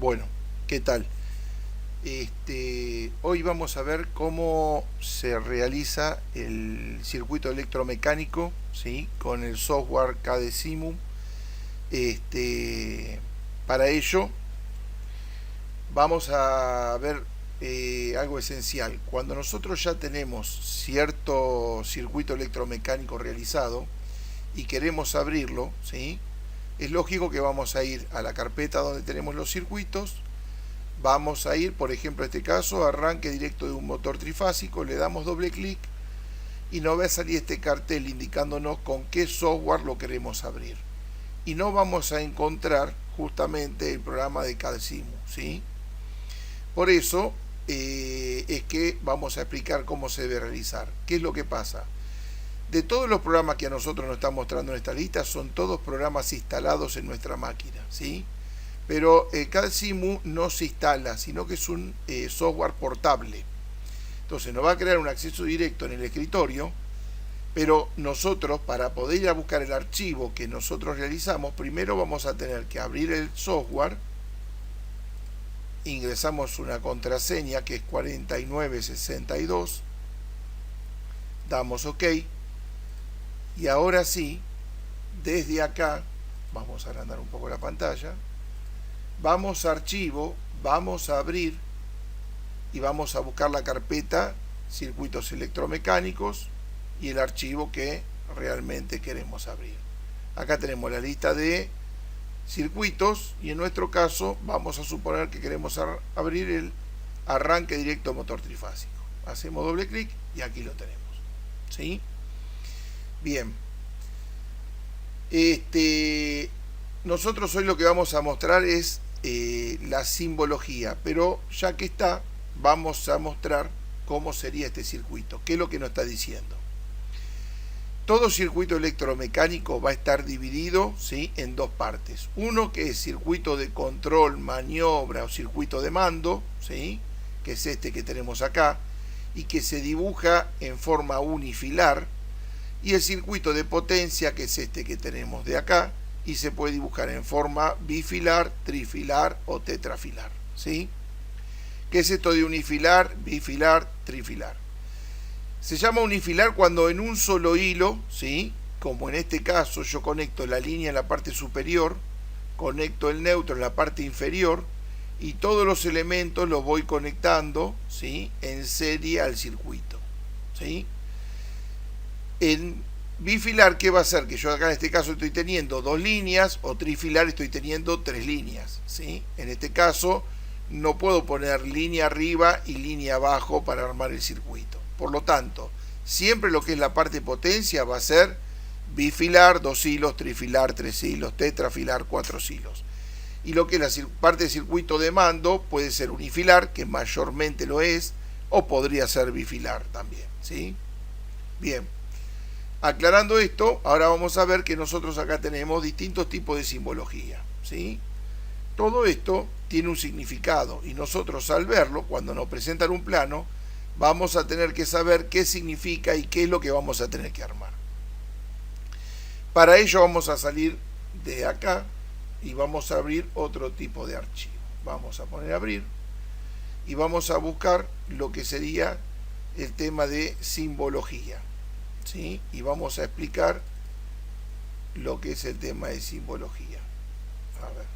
Bueno, ¿qué tal? Hoy vamos a ver cómo se realiza el circuito electromecánico, ¿sí? Con el software KDeCimu. Este, para ello vamos a ver algo esencial. Cuando nosotros ya tenemos cierto circuito electromecánico realizado y queremos abrirlo, ¿sí? Es lógico que vamos a ir a la carpeta donde tenemos los circuitos. Vamos a ir, por ejemplo, en este caso, arranque directo de un motor trifásico, le damos doble clic y nos va a salir este cartel indicándonos con qué software lo queremos abrir. Y no vamos a encontrar justamente el programa de KDeCimu, ¿sí? Por eso es que vamos a explicar cómo se debe realizar. ¿Qué es lo que pasa? De todos los programas que a nosotros nos están mostrando en esta lista, son todos programas instalados en nuestra máquina, ¿sí? Pero KDeCimu no se instala, sino que es un software portable. Entonces nos va a crear un acceso directo en el escritorio, pero nosotros, para poder ir a buscar el archivo que nosotros realizamos, primero vamos a tener que abrir el software, ingresamos una contraseña que es 4962, damos OK, y ahora sí, desde acá, vamos a agrandar un poco la pantalla, vamos a archivo, vamos a abrir y vamos a buscar la carpeta circuitos electromecánicos y el archivo que realmente queremos abrir. Acá tenemos la lista de circuitos y en nuestro caso vamos a suponer que queremos abrir el arranque directo motor trifásico. Hacemos doble clic y aquí lo tenemos, ¿sí? Bien. Nosotros hoy lo que vamos a mostrar es la simbología, pero ya que está, vamos a mostrar cómo sería este circuito, qué es lo que nos está diciendo. Todo circuito electromecánico va a estar dividido, ¿sí?, en dos partes. Uno que es circuito de control, maniobra o circuito de mando, ¿sí?, que es este que tenemos acá, y que se dibuja en forma unifilar, y el circuito de potencia, que es este que tenemos de acá, y se puede dibujar en forma bifilar, trifilar o tetrafilar, ¿sí? ¿Qué es esto de unifilar, bifilar, trifilar? Se llama unifilar cuando en un solo hilo, ¿sí?, como en este caso yo conecto la línea en la parte superior, conecto el neutro en la parte inferior y todos los elementos los voy conectando, ¿sí?, en serie al circuito, ¿sí? En bifilar, ¿qué va a hacer? Que yo acá en este caso estoy teniendo dos líneas, o trifilar estoy teniendo tres líneas, ¿sí? En este caso no puedo poner línea arriba y línea abajo para armar el circuito. Por lo tanto, siempre lo que es la parte potencia va a ser bifilar, dos hilos, trifilar, tres hilos, tetrafilar, cuatro hilos. Y lo que es la parte de circuito de mando puede ser unifilar, que mayormente lo es, o podría ser bifilar también, ¿sí? Bien. Aclarando esto, ahora vamos a ver que nosotros acá tenemos distintos tipos de simbología, ¿sí? Todo esto tiene un significado y nosotros al verlo, cuando nos presentan un plano, vamos a tener que saber qué significa y qué es lo que vamos a tener que armar. Para ello vamos a salir de acá y vamos a abrir otro tipo de archivo. Vamos a poner abrir y vamos a buscar lo que sería el tema de simbología, ¿sí? Y vamos a explicar lo que es el tema de simbología. A ver.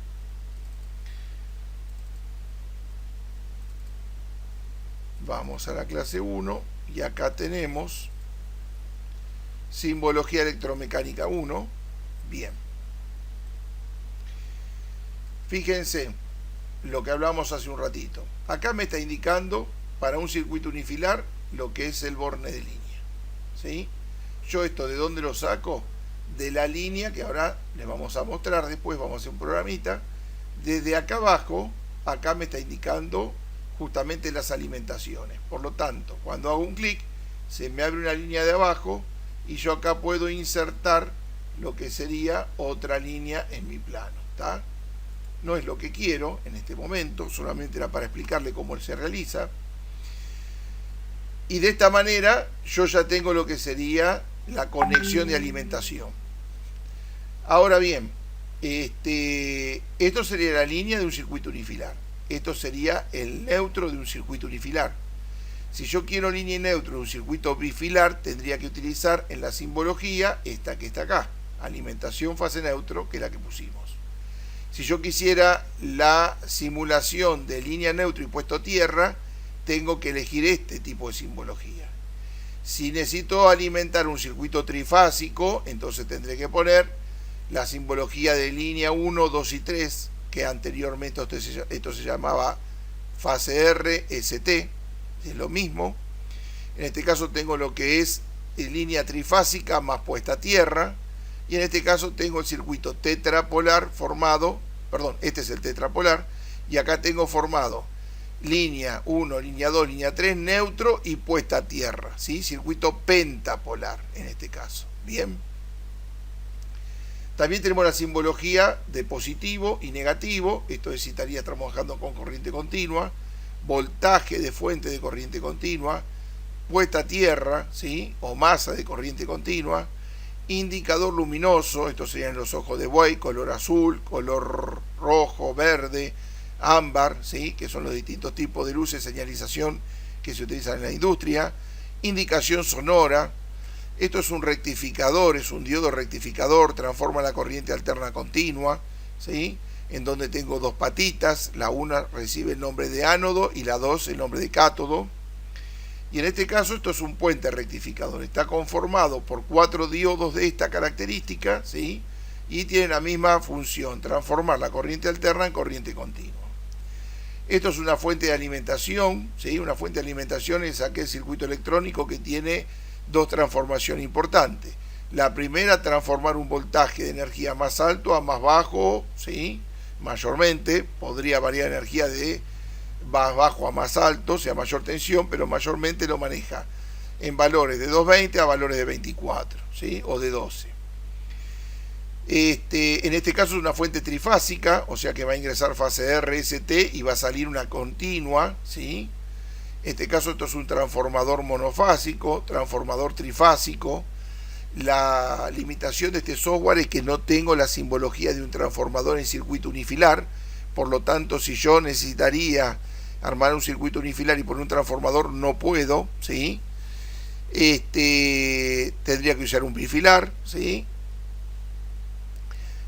Vamos a la clase 1 y acá tenemos simbología electromecánica 1. Bien. Fíjense lo que hablamos hace un ratito. Acá me está indicando para un circuito unifilar lo que es el borne de línea, ¿sí? Yo esto de dónde lo saco, de la línea que ahora les vamos a mostrar después, vamos a hacer un programita. Desde acá abajo, acá me está indicando justamente las alimentaciones. Por lo tanto, cuando hago un clic, se me abre una línea de abajo y yo acá puedo insertar lo que sería otra línea en mi plano, ¿está? No es lo que quiero en este momento, solamente era para explicarle cómo se realiza. Y de esta manera yo ya tengo lo que sería la conexión de alimentación. Ahora bien, Esto sería la línea de un circuito unifilar. Esto sería el neutro de un circuito unifilar. Si yo quiero línea y neutro de un circuito bifilar, tendría que utilizar en la simbología esta que está acá, alimentación fase neutro, que es la que pusimos. Si yo quisiera la simulación de línea neutro y puesto tierra, tengo que elegir este tipo de simbología. Si necesito alimentar un circuito trifásico, entonces tendré que poner la simbología de línea 1, 2 y 3, que anteriormente esto se llamaba fase R, ST, es lo mismo. En este caso tengo lo que es línea trifásica más puesta a tierra, y en este caso tengo el circuito tetrapolar formado, perdón, este es el tetrapolar, y acá tengo formado línea 1, línea 2, línea 3, neutro y puesta a tierra, ¿sí? Circuito pentapolar en este caso. Bien. También tenemos la simbología de positivo y negativo, esto es si estaría trabajando con corriente continua, voltaje de fuente de corriente continua, puesta a tierra, ¿sí? O masa de corriente continua, indicador luminoso, estos serían los ojos de buey, color azul, color rojo, verde, ámbar, ¿sí? Que son los distintos tipos de luces de señalización que se utilizan en la industria, indicación sonora, esto es un rectificador, es un diodo rectificador, transforma la corriente alterna continua, ¿sí? En donde tengo dos patitas, la una recibe el nombre de ánodo y la dos el nombre de cátodo. Y en este caso esto es un puente rectificador, está conformado por 4 diodos de esta característica, ¿sí? Y tiene la misma función, transformar la corriente alterna en corriente continua. Esto es una fuente de alimentación, ¿sí? Una fuente de alimentación es aquel circuito electrónico que tiene dos transformaciones importantes. La primera, transformar un voltaje de energía más alto a más bajo, ¿sí? Mayormente, podría variar energía de más bajo a más alto, sea mayor tensión, pero mayormente lo maneja en valores de 220 a valores de 24, ¿sí? O de 12. En este caso es una fuente trifásica, o sea que va a ingresar fase R, ST y va a salir una continua, ¿sí? En este caso esto es un transformador monofásico, transformador trifásico. La limitación de este software es que no tengo la simbología de un transformador en circuito unifilar, por lo tanto si yo necesitaría armar un circuito unifilar y poner un transformador no puedo, ¿sí? Tendría que usar un bifilar, ¿sí?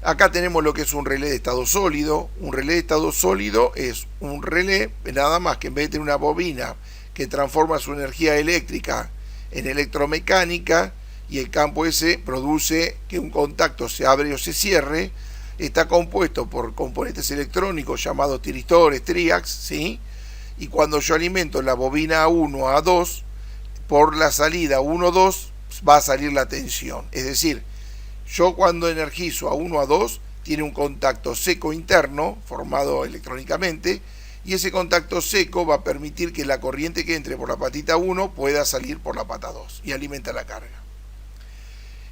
Acá tenemos lo que es un relé de estado sólido. Un relé de estado sólido es un relé, nada más que en vez de tener una bobina que transforma su energía eléctrica en electromecánica y el campo ese produce que un contacto se abre o se cierre, está compuesto por componentes electrónicos llamados tiristores, triacs, ¿sí? Y cuando yo alimento la bobina A1 a A2, por la salida 1-2 va a salir la tensión. Es decir, yo cuando energizo a 1 a 2 tiene un contacto seco interno formado electrónicamente y ese contacto seco va a permitir que la corriente que entre por la patita 1 pueda salir por la pata 2 y alimenta la carga.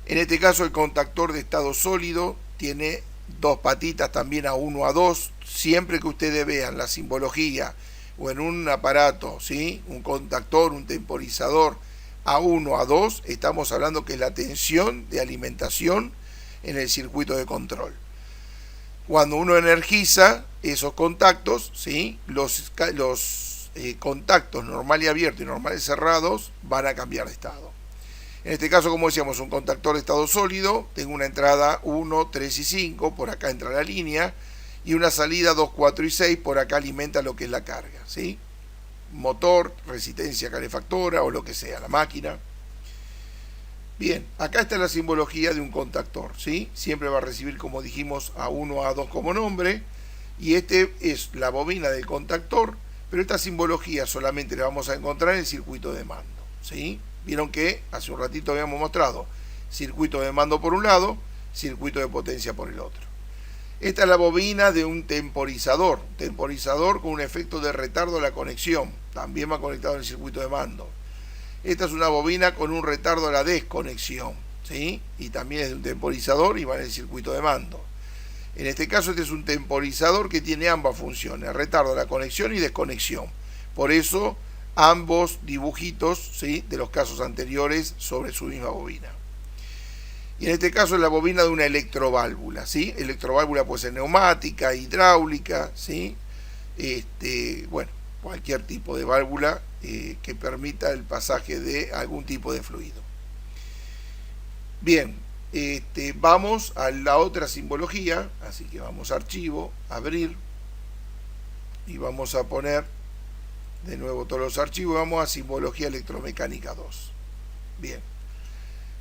En este caso el contactor de estado sólido tiene dos patitas también a 1 a 2. Siempre que ustedes vean la simbología o en un aparato, ¿sí? Un contactor, un temporizador a 1 a 2, estamos hablando que es la tensión de alimentación en el circuito de control. Cuando uno energiza esos contactos, ¿sí? Los contactos normal y abierto y normal y cerrados van a cambiar de estado. En este caso, como decíamos, un contactor de estado sólido, tengo una entrada 1, 3 y 5, por acá entra la línea, y una salida 2, 4 y 6, por acá alimenta lo que es la carga, ¿sí? Motor, resistencia calefactora o lo que sea, la máquina. Bien, acá está la simbología de un contactor, ¿sí? Siempre va a recibir, como dijimos, A1, A2 como nombre, y este es la bobina del contactor, pero esta simbología solamente la vamos a encontrar en el circuito de mando, ¿sí? Vieron que hace un ratito habíamos mostrado circuito de mando por un lado, circuito de potencia por el otro. Esta es la bobina de un temporizador con un efecto de retardo de la conexión, también va conectado en el circuito de mando. Esta es una bobina con un retardo de la desconexión, ¿sí? Y también es de un temporizador y va en el circuito de mando. En este caso este es un temporizador que tiene ambas funciones, retardo de la conexión y desconexión. Por eso ambos dibujitos, ¿sí? De los casos anteriores sobre su misma bobina. Y en este caso es la bobina de una electroválvula, ¿sí? Electroválvula puede ser neumática, hidráulica, ¿sí? Bueno, cualquier tipo de válvula que permita el pasaje de algún tipo de fluido. Bien, vamos a la otra simbología, así que vamos a archivo, abrir, y vamos a poner de nuevo todos los archivos, vamos a simbología electromecánica 2. Bien,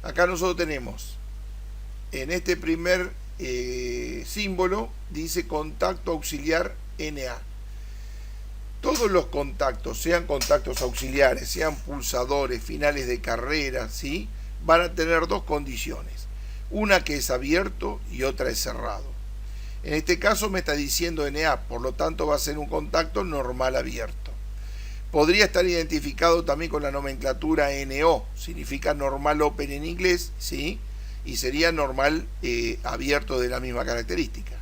acá nosotros tenemos, en este primer símbolo, dice contacto auxiliar Na. Todos los contactos, sean contactos auxiliares, sean pulsadores, finales de carrera, ¿sí?, van a tener dos condiciones. Una que es abierto y otra es cerrado. En este caso me está diciendo Na, por lo tanto va a ser un contacto normal abierto. Podría estar identificado también con la nomenclatura NO, significa normal open en inglés, ¿sí?, y sería normal abierto de la misma característica.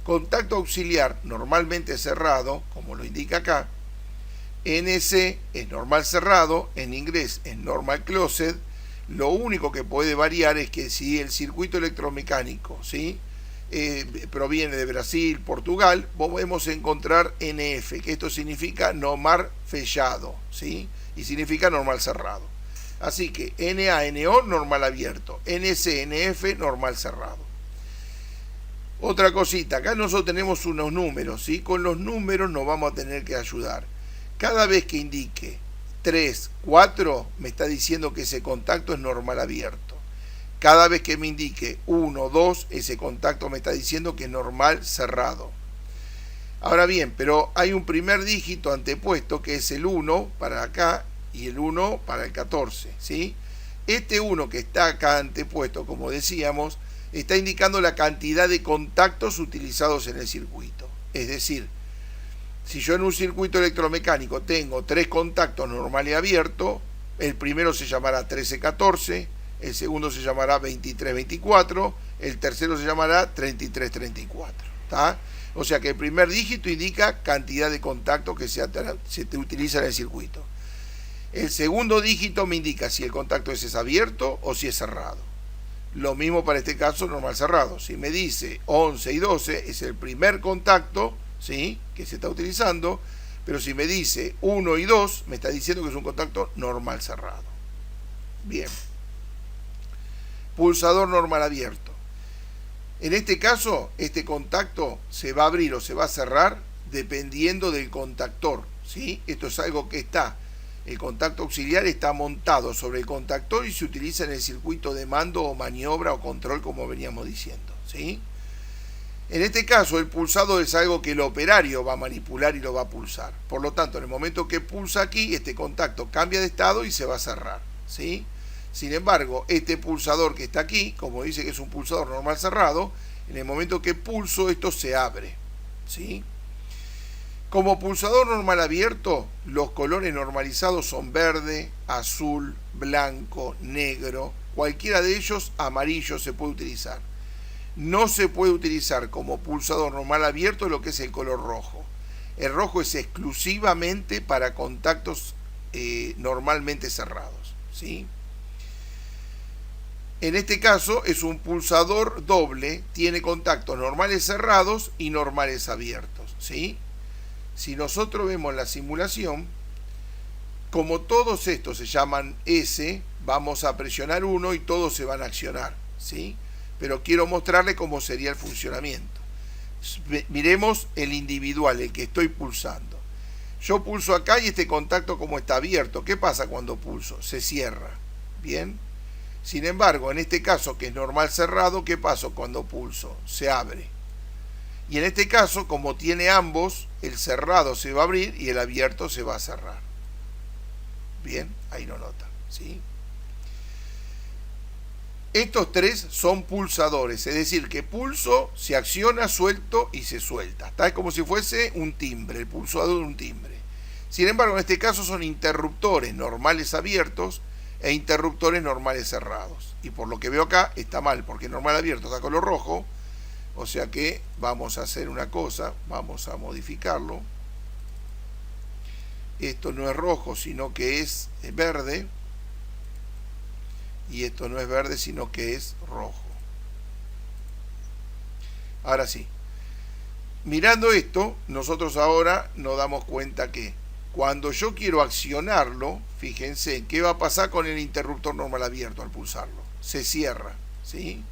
Contacto auxiliar normalmente cerrado, como lo indica acá. NC es normal cerrado, en inglés es normal closed. Lo único que puede variar es que si el circuito electromecánico, ¿sí?, proviene de Brasil, Portugal, podemos encontrar NF, que esto significa normal fechado, ¿sí?, y significa normal cerrado. Así que NA-NO normal abierto, NC-NF normal cerrado. Otra cosita, acá nosotros tenemos unos números, ¿sí? Con los números nos vamos a tener que ayudar. Cada vez que indique 3, 4, me está diciendo que ese contacto es normal abierto. Cada vez que me indique 1, 2, ese contacto me está diciendo que es normal cerrado. Ahora bien, pero hay un primer dígito antepuesto que es el 1 para acá y el 1 para el 14, ¿sí? Este 1 que está acá antepuesto, como decíamos, está indicando la cantidad de contactos utilizados en el circuito. Es decir, si yo en un circuito electromecánico tengo 3 contactos normal y abierto, el primero se llamará 13-14, el segundo se llamará 23-24, el tercero se llamará 33-34, ¿tá? O sea que el primer dígito indica cantidad de contactos que se utiliza en el circuito. El segundo dígito me indica si el contacto es abierto o si es cerrado. Lo mismo para este caso normal cerrado. Si me dice 11 y 12 es el primer contacto, ¿sí?, que se está utilizando, pero si me dice 1 y 2 me está diciendo que es un contacto normal cerrado. Bien. Pulsador normal abierto. En este caso, este contacto se va a abrir o se va a cerrar dependiendo del contactor, ¿sí? Esto es algo que está, el contacto auxiliar está montado sobre el contactor y se utiliza en el circuito de mando o maniobra o control, como veníamos diciendo, ¿sí? En este caso, el pulsado es algo que el operario va a manipular y lo va a pulsar. Por lo tanto, en el momento que pulsa aquí, este contacto cambia de estado y se va a cerrar, ¿sí? Sin embargo, este pulsador que está aquí, como dice que es un pulsador normal cerrado, en el momento que pulso, esto se abre, ¿sí? Como pulsador normal abierto, los colores normalizados son verde, azul, blanco, negro, cualquiera de ellos, amarillo se puede utilizar. No se puede utilizar como pulsador normal abierto lo que es el color rojo. El rojo es exclusivamente para contactos normalmente cerrados, ¿sí? En este caso es un pulsador doble, tiene contactos normales cerrados y normales abiertos, ¿sí? Si nosotros vemos la simulación, como todos estos se llaman S, vamos a presionar 1 y todos se van a accionar, ¿sí? Pero quiero mostrarle cómo sería el funcionamiento. Miremos el individual, el que estoy pulsando. Yo pulso acá y este contacto como está abierto. ¿Qué pasa cuando pulso? Se cierra. ¿Bien? Sin embargo, en este caso que es normal cerrado, ¿qué pasa cuando pulso? Se abre. Y en este caso, como tiene ambos, el cerrado se va a abrir y el abierto se va a cerrar. Bien, ahí lo notan, ¿sí? Estos tres son pulsadores, es decir, que pulso, se acciona, suelto y se suelta. Está como si fuese un timbre, el pulsador de un timbre. Sin embargo, en este caso son interruptores normales abiertos e interruptores normales cerrados. Y por lo que veo acá está mal, porque normal abierto está color rojo. O sea que vamos a hacer una cosa, vamos a modificarlo. Esto no es rojo, sino que es verde. y esto no es verde sino que es rojo. Ahora sí, mirando esto, nosotros ahora nos damos cuenta que cuando yo quiero accionarlo, fíjense, ¿qué va a pasar con el interruptor normal abierto al pulsarlo? Se cierra, ¿sí?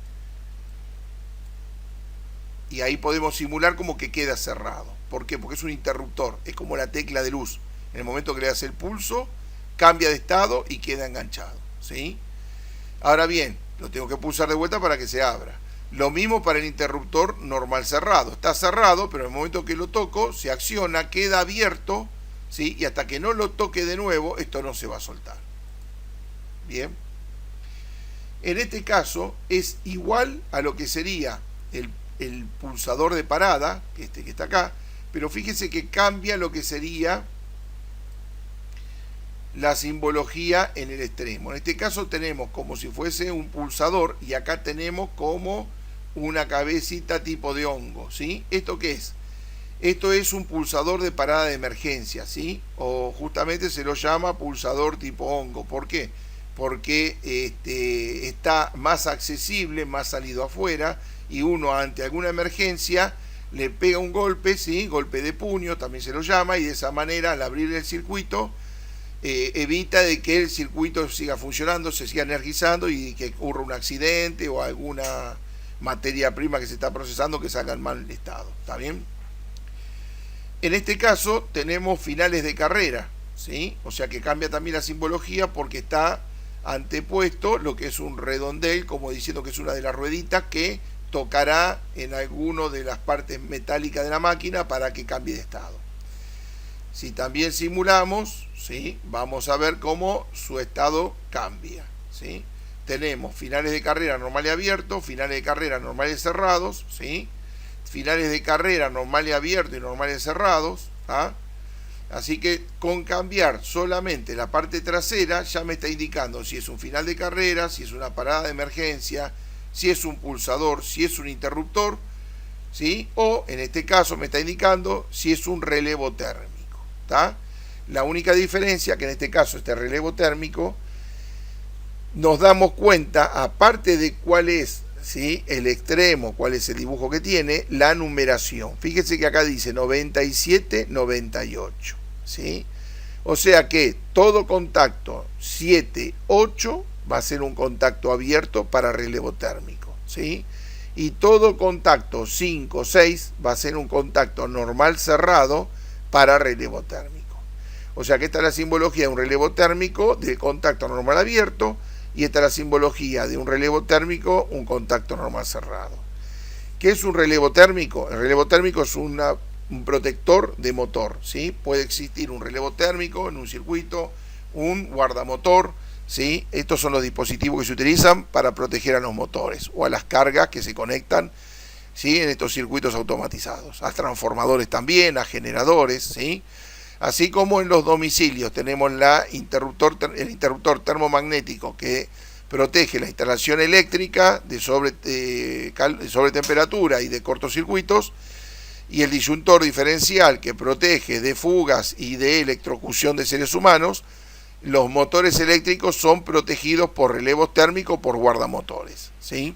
Y ahí podemos simular como que queda cerrado. ¿Por qué? Porque es un interruptor, es como la tecla de luz. En el momento que le das el pulso, cambia de estado y queda enganchado, ¿sí? Ahora bien, lo tengo que pulsar de vuelta para que se abra. Lo mismo para el interruptor normal cerrado. Está cerrado, pero en el momento que lo toco, se acciona, queda abierto, ¿sí? Y hasta que no lo toque de nuevo, esto no se va a soltar. Bien. En este caso, es igual a lo que sería el pulsador de parada, que está acá, pero fíjense que cambia lo que sería la simbología en el extremo. En este caso tenemos como si fuese un pulsador y acá tenemos como una cabecita tipo de hongo, ¿sí? ¿Esto qué es? Esto es un pulsador de parada de emergencia, ¿sí? O justamente se lo llama pulsador tipo hongo. ¿Por qué? Porque está más accesible, más salido afuera, y uno ante alguna emergencia le pega un golpe, ¿sí? Golpe de puño también se lo llama, y de esa manera al abrir el circuito evita de que el circuito siga funcionando, se siga energizando y que ocurra un accidente o alguna materia prima que se está procesando que salga en mal estado. ¿Está bien? En este caso tenemos finales de carrera, ¿sí? O sea que cambia también la simbología porque está antepuesto lo que es un redondel, como diciendo que es una de las rueditas que tocará en alguno de las partes metálicas de la máquina para que cambie de estado. Si también simulamos, ¿sí? Vamos a ver cómo su estado cambia, ¿sí? Tenemos finales de carrera normal y abierto, finales de carrera normales y cerrados, ¿sí? Finales de carrera normales y abierto y normales y cerrados, ¿ah? Así que con cambiar solamente la parte trasera ya me está indicando si es un final de carrera, si es una parada de emergencia, si es un pulsador, si es un interruptor, ¿sí? O en este caso me está indicando si es un relevo térmico, ¿tá? La única diferencia que en este caso este relevo térmico nos damos cuenta, aparte de cuál es, ¿sí? El extremo, cuál es el dibujo que tiene, la numeración. Fíjense que acá dice 97, 98, ¿sí? O sea que todo contacto 7, 8 va a ser un contacto abierto para relevo térmico, ¿sí? Y todo contacto 5, 6 va a ser un contacto normal cerrado para relevo térmico. O sea que esta es la simbología de un relevo térmico de contacto normal abierto, y esta es la simbología de un relevo térmico, un contacto normal cerrado. ¿Qué es un relevo térmico? El relevo térmico es un protector de motor, ¿sí? Puede existir un relevo térmico en un circuito, un guardamotor, ¿sí? Estos son los dispositivos que se utilizan para proteger a los motores o a las cargas que se conectan, ¿sí? En estos circuitos automatizados, a transformadores también, a generadores, ¿sí? Así como en los domicilios tenemos el interruptor termomagnético que protege la instalación eléctrica de sobretemperatura y de cortocircuitos, y el disyuntor diferencial que protege de fugas y de electrocución de seres humanos. Los motores eléctricos son protegidos por relevos térmicos, por guardamotores, ¿sí?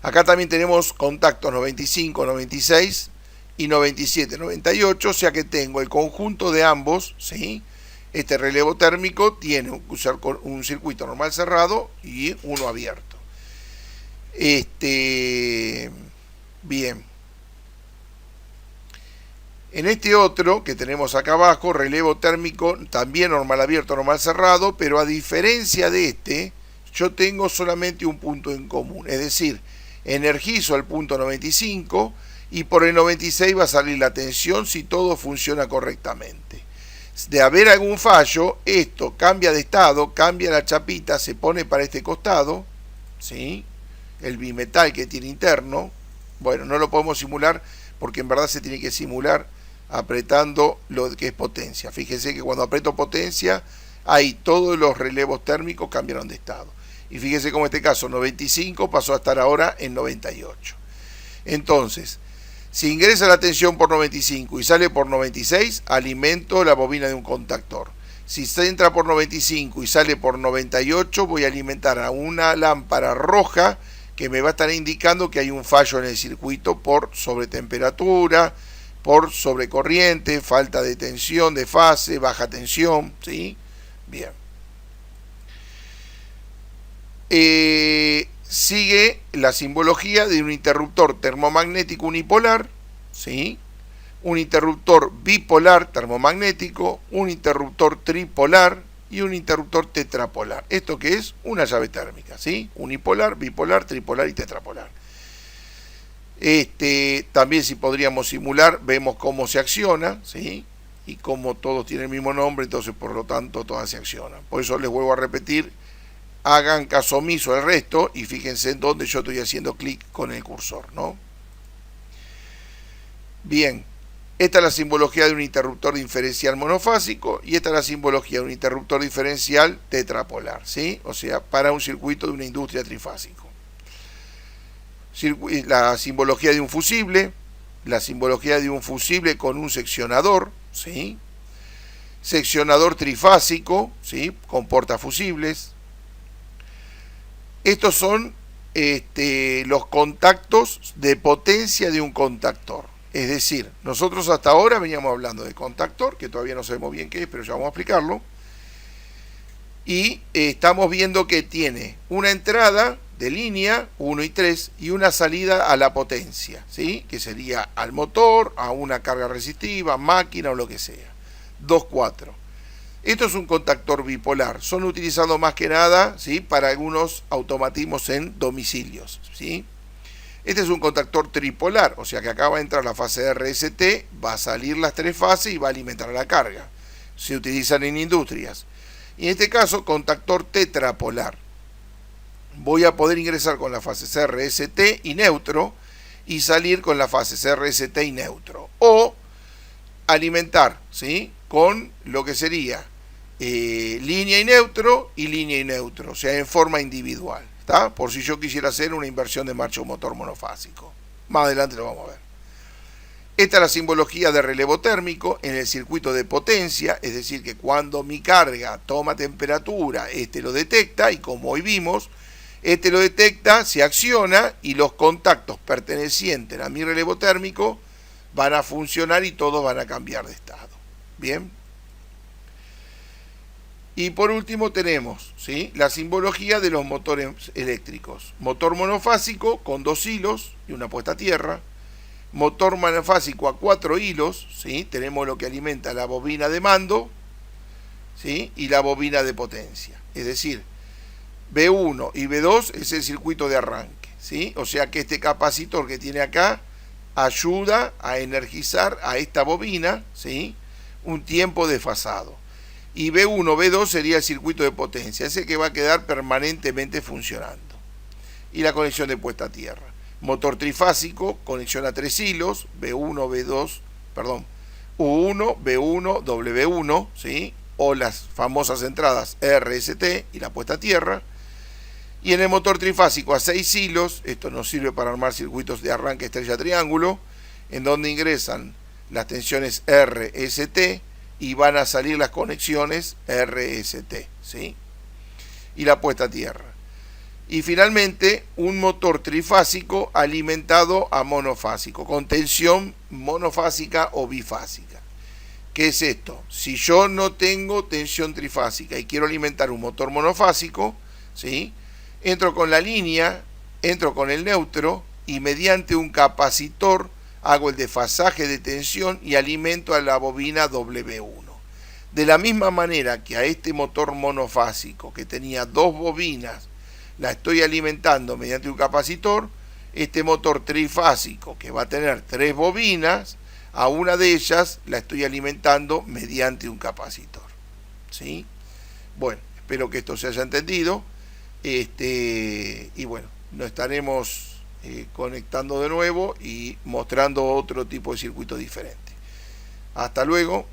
Acá también tenemos contactos 95, 96 y 97, 98, o sea que tengo el conjunto de ambos, ¿sí? Este relevo térmico tiene un circuito normal cerrado y uno abierto. Bien. En este otro que tenemos acá abajo, relevo térmico también normal abierto, normal cerrado, pero a diferencia de este, yo tengo solamente un punto en común, es decir, energizo al punto 95 y por el 96 va a salir la tensión si todo funciona correctamente. De haber algún fallo, esto cambia de estado, cambia la chapita, se pone para este costado, ¿sí? El bimetal que tiene interno, bueno, no lo podemos simular porque en verdad se tiene que simular apretando lo que es potencia. Fíjense que cuando aprieto potencia, ahí todos los relevos térmicos cambiaron de estado. Y fíjense como en este caso 95 pasó a estar ahora en 98. Entonces, si ingresa la tensión por 95 y sale por 96, alimento la bobina de un contactor. Si se entra por 95 y sale por 98, voy a alimentar a una lámpara roja que me va a estar indicando que hay un fallo en el circuito por sobretemperatura, por sobrecorriente, falta de tensión de fase, baja tensión, ¿sí? Bien. Sigue la simbología de un interruptor termomagnético unipolar, ¿sí? Un interruptor bipolar termomagnético, un interruptor tripolar y un interruptor tetrapolar. ¿Esto qué es? Una llave térmica, ¿sí? Unipolar, bipolar, tripolar y tetrapolar. También, si podríamos simular, vemos cómo se acciona, ¿sí? Y como todos tienen el mismo nombre, entonces por lo tanto todas se accionan. Por eso les vuelvo a repetir, hagan caso omiso al resto y fíjense en dónde yo estoy haciendo clic con el cursor, ¿no? Bien, esta es la simbología de un interruptor diferencial monofásico y esta es la simbología de un interruptor diferencial tetrapolar, ¿sí? O sea, para un circuito de una industria trifásico. La simbología de un fusible, la simbología de un fusible con un seccionador, ¿sí? Seccionador trifásico, ¿sí? Con portafusibles. Estos son los contactos de potencia de un contactor. Es decir, nosotros hasta ahora veníamos hablando de contactor, que todavía no sabemos bien qué es, pero ya vamos a explicarlo. Y estamos viendo que tiene una entrada de línea 1 y 3 y una salida a la potencia, ¿sí? Que sería al motor, a una carga resistiva, máquina o lo que sea. 2, 4. Esto es un contactor bipolar. Son utilizados más que nada, ¿sí? Para algunos automatismos en domicilios, ¿sí? Este es un contactor tripolar, o sea que acá va a entrar la fase de RST, va a salir las tres fases y va a alimentar la carga. Se utilizan en industrias. Y en este caso, contactor tetrapolar. Voy a poder ingresar con la fase CRST y neutro y salir con la fase CRST y neutro. O alimentar, ¿sí? Con lo que sería línea y neutro, o sea, en forma individual. ¿Está? Por si yo quisiera hacer una inversión de marcha o motor monofásico. Más adelante lo vamos a ver. Esta es la simbología de relevo térmico en el circuito de potencia, es decir, que cuando mi carga toma temperatura, lo detecta y como hoy vimos, lo detecta, se acciona y los contactos pertenecientes a mi relevo térmico van a funcionar y todos van a cambiar de estado. Bien. Y por último tenemos, ¿sí? La simbología de los motores eléctricos. Motor monofásico con 2 hilos y una puesta a tierra. Motor monofásico a 4 hilos, ¿sí? Tenemos lo que alimenta la bobina de mando, ¿sí? Y la bobina de potencia. Es decir, B1 y B2 es el circuito de arranque, ¿sí? O sea que este capacitor que tiene acá ayuda a energizar a esta bobina, ¿sí? Un tiempo desfasado. Y B1, B2 sería el circuito de potencia, ese que va a quedar permanentemente funcionando. Y la conexión de puesta a tierra. Motor trifásico, conexión a 3 hilos, B1, B2, perdón, U1, B1, W1, ¿sí? O las famosas entradas RST y la puesta a tierra. Y en el motor trifásico a 6 hilos, esto nos sirve para armar circuitos de arranque estrella triángulo, en donde ingresan las tensiones RST y van a salir las conexiones RST, ¿sí? Y la puesta a tierra. Y finalmente, un motor trifásico alimentado a monofásico, con tensión monofásica o bifásica. ¿Qué es esto? Si yo no tengo tensión trifásica y quiero alimentar un motor monofásico, ¿sí? Entro con la línea, entro con el neutro y mediante un capacitor hago el desfasaje de tensión y alimento a la bobina W1. De la misma manera que a este motor monofásico que tenía 2 bobinas, la estoy alimentando mediante un capacitor, este motor trifásico que va a tener 3 bobinas, a una de ellas la estoy alimentando mediante un capacitor, ¿sí? Bueno, espero que esto se haya entendido. Y bueno, nos estaremos conectando de nuevo y mostrando otro tipo de circuito diferente. Hasta luego.